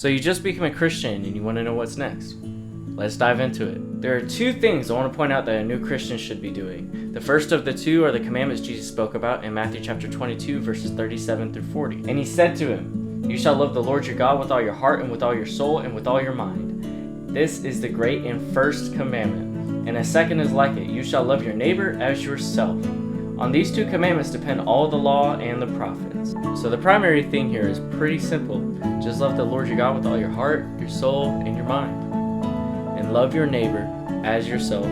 So you just became a Christian and you want to know what's next. Let's dive into it. There are two things I want to point out that a new Christian should be doing. The first of the two are the commandments Jesus spoke about in Matthew chapter 22, verses 37 through 40. And he said to him, "You shall love the Lord your God with all your heart and with all your soul and with all your mind. This is the great and first commandment. And a second is like it. You shall love your neighbor as yourself. On these two commandments depend all the law and the prophets." So the primary thing here is pretty simple. Just love the Lord your God with all your heart, your soul, and your mind. And love your neighbor as yourself.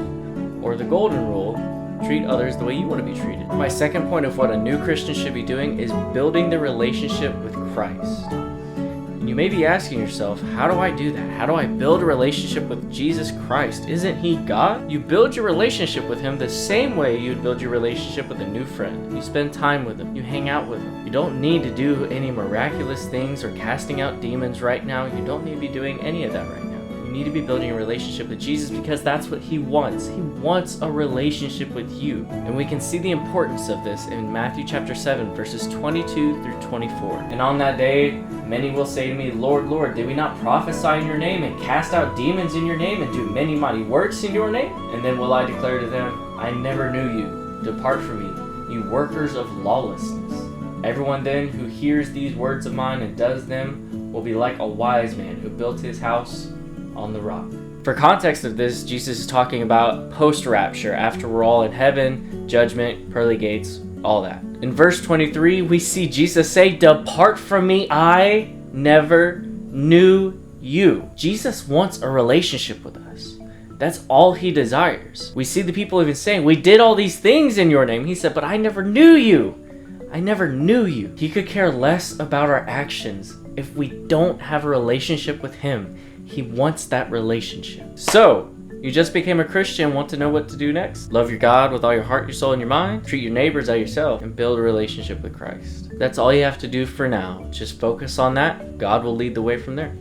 Or the golden rule, treat others the way you want to be treated. My second point of what a new Christian should be doing is building the relationship with Christ. And you may be asking yourself, how do I do that? How do I build a relationship with Jesus Christ? Isn't he God? You build your relationship with him the same way you'd build your relationship with a new friend. You spend time with him. You hang out with him. You don't need to do any miraculous things or casting out demons right now. You don't need to be doing any of that right now. You need to be building a relationship with Jesus because that's what he wants. He wants a relationship with you. And we can see the importance of this in Matthew chapter 7, verses 22 through 24. "And on that day, many will say to me, 'Lord, Lord, did we not prophesy in your name and cast out demons in your name and do many mighty works in your name?' And then will I declare to them, 'I never knew you. Depart from me, you workers of lawlessness.' Everyone then who hears these words of mine and does them will be like a wise man who built his house on the rock." For context of this, Jesus is talking about post-rapture, after we're all in heaven, judgment, pearly gates, all that. In verse 23, we see Jesus say, "Depart from me, I never knew you." Jesus wants a relationship with us. That's all he desires. We see the people even saying, "We did all these things in your name." He said, "But I never knew you. I never knew you." He could care less about our actions if we don't have a relationship with him. He wants that relationship. So, you just became a Christian, want to know what to do next? Love your God with all your heart, your soul, and your mind. Treat your neighbors as yourself, and build a relationship with Christ. That's all you have to do for now. Just focus on that. God will lead the way from there.